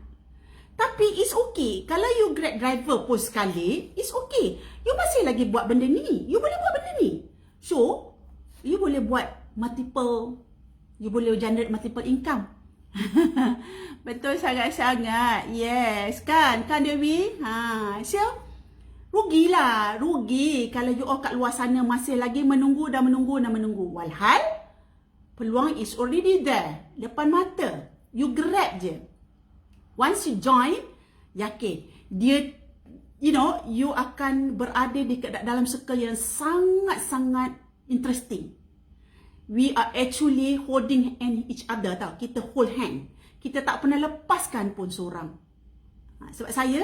Tapi it's okay. Kalau you Grab driver pun sekali, it's okay. You masih lagi buat benda ni. You boleh buat benda ni. So, you boleh buat you boleh generate multiple income. Betul sangat-sangat. Yes, kan Dewi? So, rugi kalau you all kat luar sana masih lagi menunggu. Walhal peluang is already there, depan mata. You grab je. Once you join, yakin dia, you akan berada di dalam circle yang sangat-sangat interesting. We are actually holding hand each other tau. Kita hold hand. Kita tak pernah lepaskan pun seorang. Sebab saya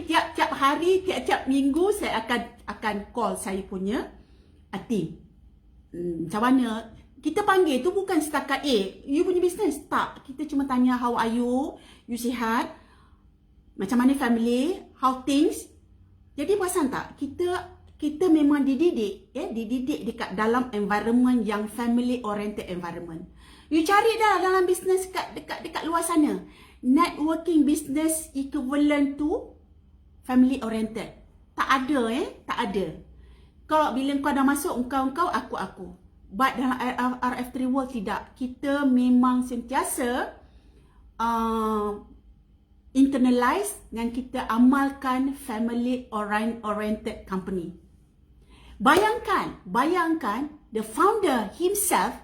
tiap-tiap hari, tiap-tiap minggu saya akan call saya punya team. Macam mana? Kita panggil tu bukan setakat you punya bisnes. Tak. Kita cuma tanya how are you? You sihat? Macam mana family? How things? Jadi perasan tak? Kita memang dididik dekat dalam environment yang family oriented environment. You cari dah dalam bisnes dekat luar sana. Networking business equivalent to family oriented. Tak ada. Kalau bila kau dah masuk, engkau, aku. But dalam RFT World tidak. Kita memang sentiasa internalize dan kita amalkan family oriented company. Bayangkan the founder himself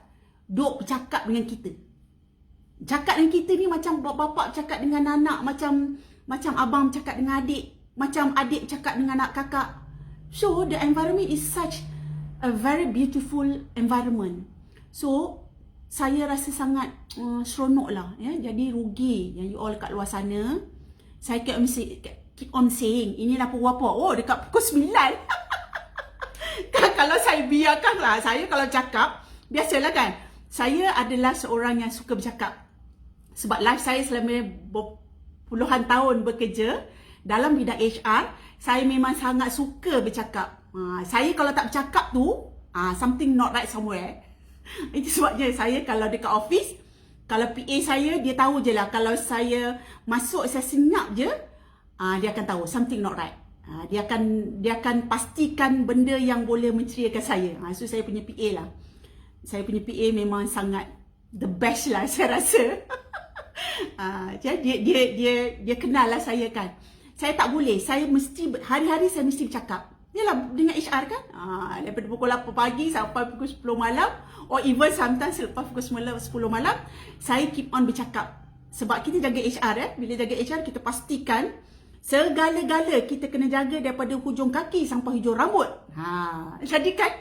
duk bercakap dengan kita. Cakap dengan kita ni macam bapak cakap dengan anak, macam abang cakap dengan adik, macam adik cakap dengan anak kakak. So the environment is such a very beautiful environment. So saya rasa sangat seronok lah. Jadi rugi yang you all kat luar sana. Saya keep on saying, inilah pukul apa? Dekat pukul 9. Kalau saya biarkan lah, saya kalau cakap, biasalah kan, saya adalah seorang yang suka bercakap. Sebab life saya selama puluhan tahun bekerja dalam bidang HR, saya memang sangat suka bercakap. Saya kalau tak bercakap tu, something not right somewhere. Itu sebabnya saya kalau dekat office, kalau PA saya, dia tahu je lah. Kalau saya masuk, saya senyap je, dia akan tahu something not right. Dia akan pastikan benda yang boleh menceriakan saya. So saya punya PA lah. Saya punya PA memang sangat the best lah saya rasa. Jadi dia kenal lah saya kan. Saya tak boleh. Saya mesti hari-hari saya mesti bercakap. Yalah dengan HR kan. Daripada pukul 8 pagi sampai pukul 10 malam, or even sometimes selepas pukul 10 malam, saya keep on bercakap. Sebab kita jaga HR Bila jaga HR kita pastikan Segala-gala kita kena jaga daripada hujung kaki sampai hujung rambut. Jadi kan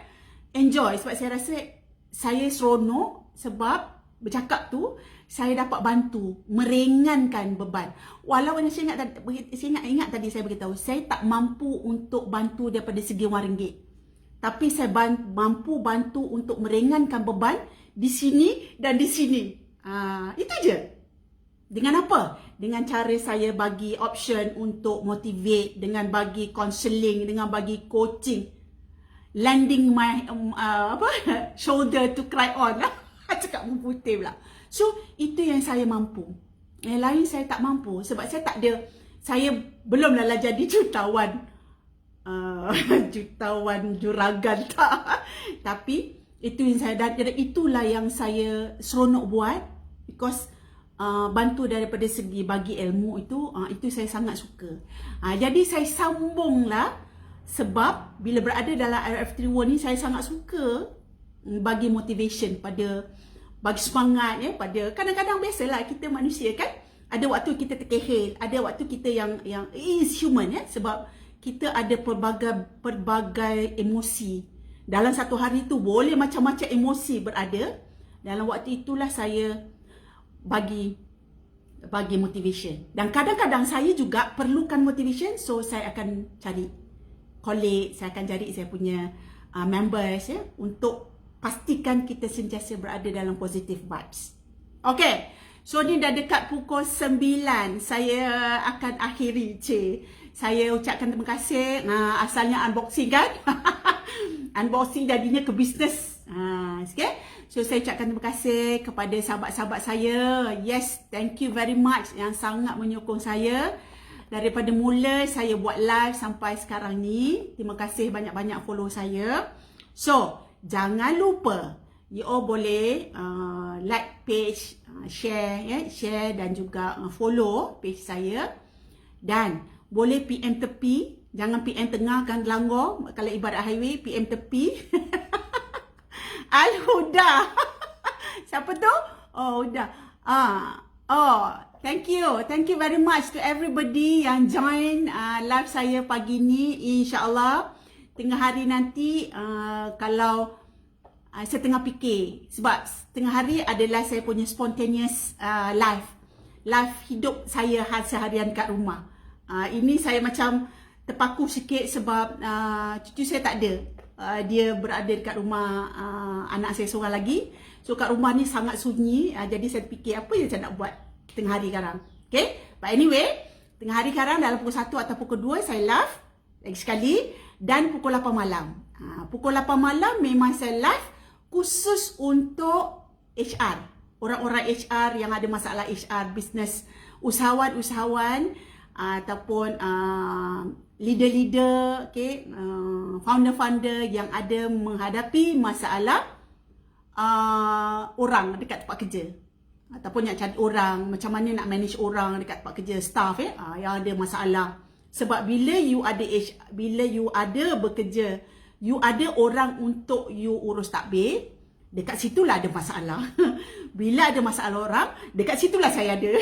enjoy, sebab saya rasa saya seronok sebab bercakap tu saya dapat bantu meringankan beban. Walau saya ingat tadi saya beritahu saya tak mampu untuk bantu daripada segi RM1. Tapi saya mampu bantu untuk meringankan beban di sini dan di sini. Itu je. Dengan apa? Dengan cara saya bagi option untuk motivate, dengan bagi counselling, dengan bagi coaching. Landing my shoulder to cry on. Cakap putih pula. So, itu yang saya mampu. Yang lain saya tak mampu sebab saya tak ada, saya belum lah jadi jutawan. Jutawan juragan tak. Tapi itu yang saya itulah yang saya seronok buat because bantu daripada segi bagi ilmu itu saya sangat suka. Jadi saya sambunglah sebab bila berada dalam IRF Triwon ni saya sangat suka bagi motivation bagi semangat ya, pada kadang-kadang biasalah kita manusia kan, ada waktu kita terkehel, ada waktu kita yang is human ya, sebab kita ada pelbagai emosi. Dalam satu hari tu boleh macam-macam emosi berada. Dalam waktu itulah saya bagi motivation. Dan kadang-kadang saya juga perlukan motivation, so saya akan cari colleague, saya akan cari saya punya members ya, untuk pastikan kita sentiasa berada dalam positive vibes. Okay, so ni dah dekat pukul 9. Saya akan akhiri. Saya ucapkan terima kasih. Asalnya unboxing kan? Unboxing jadinya ke bisnes. Okay? So saya ucapkan terima kasih kepada sahabat-sahabat saya. Yes, thank you very much yang sangat menyokong saya. Daripada mula saya buat live sampai sekarang ni. Terima kasih banyak-banyak follow saya. So, jangan lupa you all boleh like page, share dan juga follow page saya. Dan boleh PM tepi, jangan PM tengah kan gelanggar. Kalau ibarat highway, PM tepi. Al-Huda. Siapa tu? Oh, Huda. Thank you very much to everybody yang join live saya pagi ni. InsyaAllah tengah hari nanti kalau saya tengah fikir, sebab tengah hari adalah saya punya spontaneous live hidup saya seharian kat rumah. Ini saya macam terpaku sikit sebab cucu saya tak ada. Dia berada dekat rumah anak saya seorang lagi. So kat rumah ni sangat sunyi. Jadi saya fikir apa yang saya nak buat tengah hari sekarang. Okay, but anyway, tengah hari sekarang dalam pukul 1 atau pukul 2 saya live lagi sekali. Dan pukul 8 malam. Pukul 8 malam memang saya live khusus untuk HR. Orang-orang HR yang ada masalah HR, bisnes, usahawan-usahawan ataupun leader-leader, okay, founder-founder yang ada menghadapi masalah orang dekat tempat kerja. Ataupun nak cari orang, macam mana nak manage orang dekat tempat kerja, staff yang ada masalah. Sebab bila you ada bekerja, you ada orang untuk you urus takbir, dekat situlah ada masalah. Bila ada masalah orang, dekat situlah saya ada.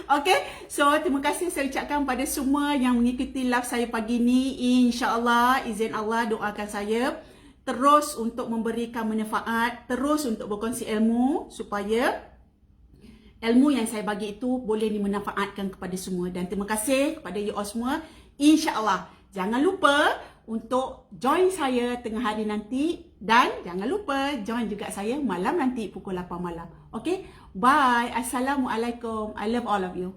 Okay, so terima kasih saya ucapkan pada semua yang mengikuti live saya pagi ni. InsyaAllah, izin Allah, doakan saya terus untuk memberikan manfaat, terus untuk berkongsi ilmu supaya ilmu yang saya bagi itu boleh dimanfaatkan kepada semua. Dan terima kasih kepada you all semua. InsyaAllah, jangan lupa untuk join saya tengah hari nanti. Dan jangan lupa join juga saya malam nanti pukul 8 malam. Okay, bye. Assalamualaikum. I love all of you.